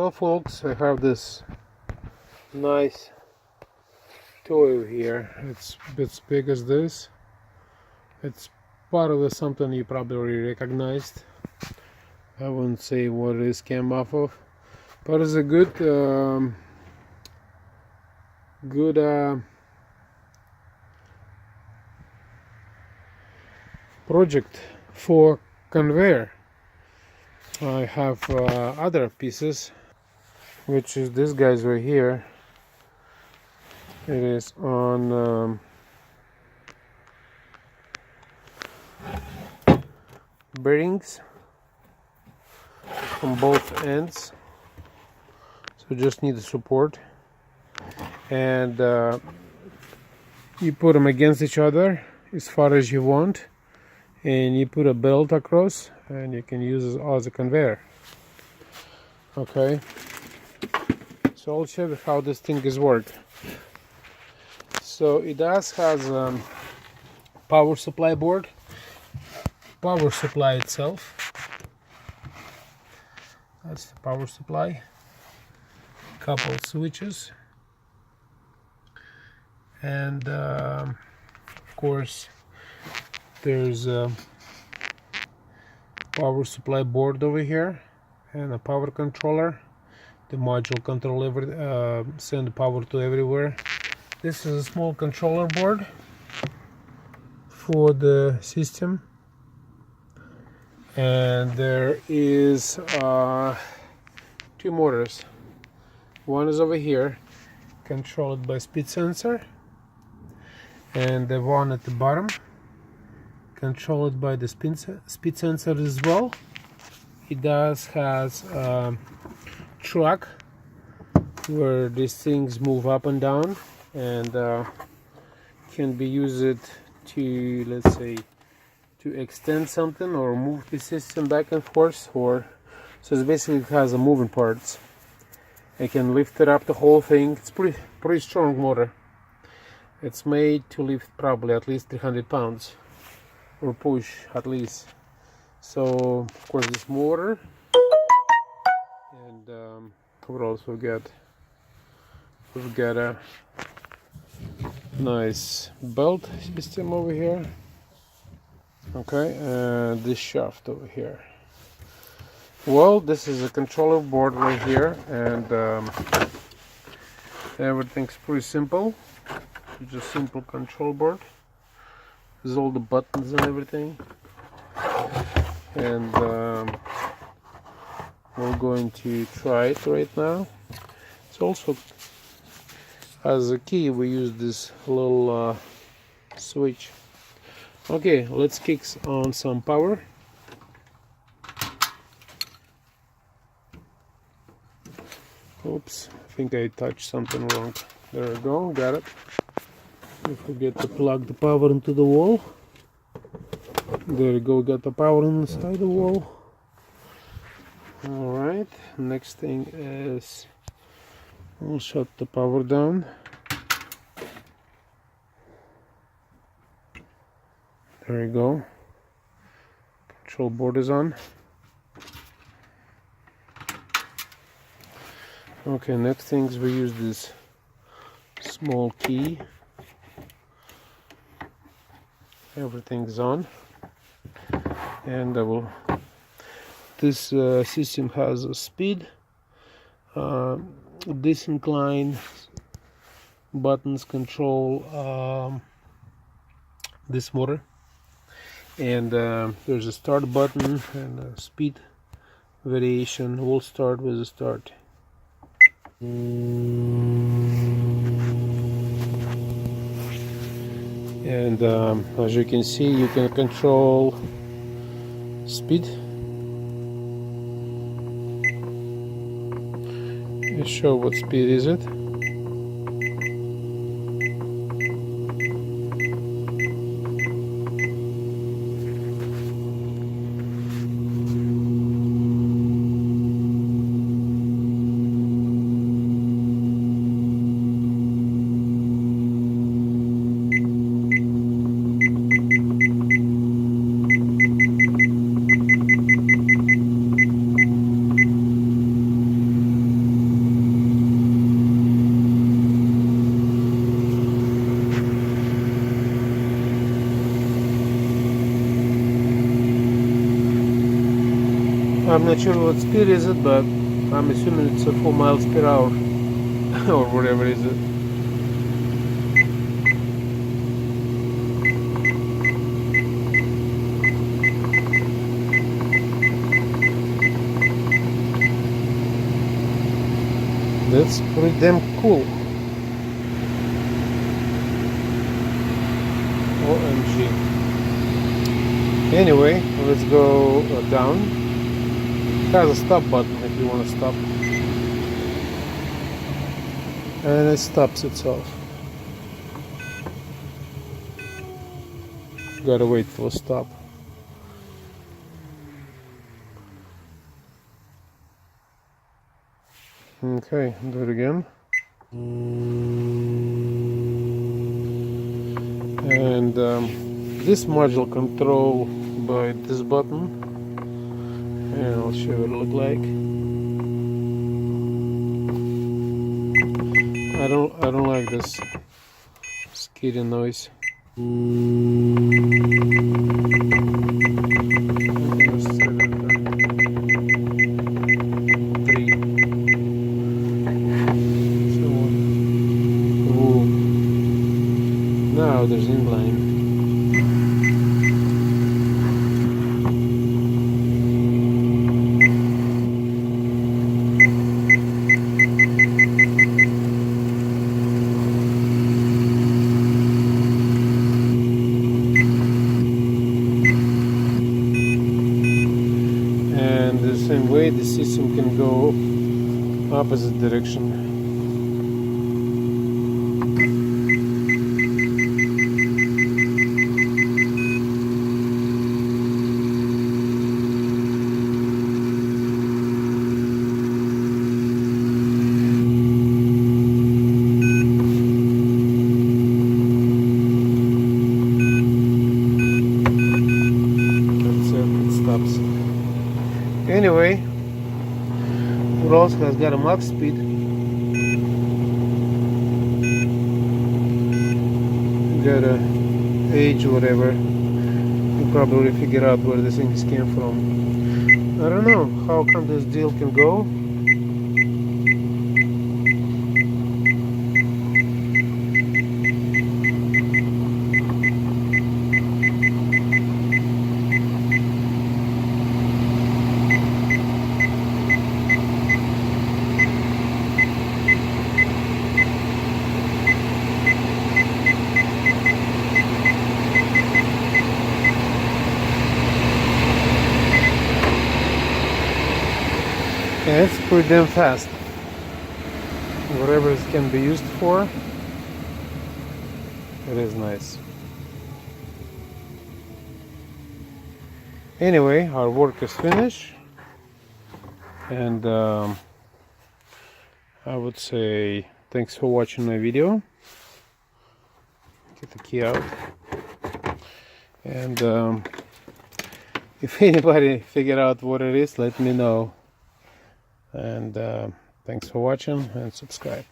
Well folks, I have this nice toy here. It's a bit big as this. It's part of something you probably already recognized. I wouldn't say what it is came off of, but it's a good project for conveyor. I have other pieces, which is this guy's right here. It is on bearings on both ends, so just need the support, and you put them against each other as far as you want, and you put a belt across and you can use it as a conveyor. Okay, so I'll show you how this thing is work. So it has power supply board, power supply itself. That's the power supply. Couple switches, and of course there's a power supply board over here and a power controller. The module control send power to everywhere. This is a small controller board for the system, and there is two motors. One is over here, controlled by speed sensor, and the one at the bottom controlled by the speed sensor as well. It has a track where these things move up and down, and can be used to, let's say, to extend something or move the system back and forth, or so it basically has a moving parts. I can lift it up, the whole thing. It's pretty strong motor. It's made to lift probably at least 300 pounds, or push at least. So of course this motor, and what else we got? We've got a nice belt system over here. Okay, and this shaft over here. Well, this is a controller board right here, and everything's pretty simple. It's just simple control board. There's all the buttons and everything, and we're going to try it right now. It's also, as a key, we use this little switch. Okay, let's kick on some power. Oops, I think I touched something wrong. There we go, got it. Don't forget to plug the power into the wall. There we go, got the power inside the wall. Alright, next thing is we'll shut the power down. There we go. Control board is on. Okay, next things we use this small key. Everything's on, and this system has a speed, disincline, buttons control this motor, and there's a start button and a speed variation. We'll start with the start. And as you can see, you can control speed. Let's show what speed is it. I'm not sure what speed is it, but I'm assuming it's a 4 miles per hour or whatever is it. That's pretty damn cool. OMG. Anyway, let's go down. It has a stop button if you want to stop. And it stops itself. Gotta wait for a stop. Okay, do it again. And this module control by this button, and I'll show you what it look like. I don't like this skidding noise. Now there's inline. And the same way the system can go opposite direction. Anyway, it also has got a max speed. Got a age, whatever. You probably figure out where this thing came from. I don't know how come this deal can go. Yeah, it's pretty damn fast. Whatever it can be used for, it is nice. Anyway, our work is finished, and I would say thanks for watching my video. Get the key out, and if anybody figured out what it is, let me know. And thanks for watching, and subscribe.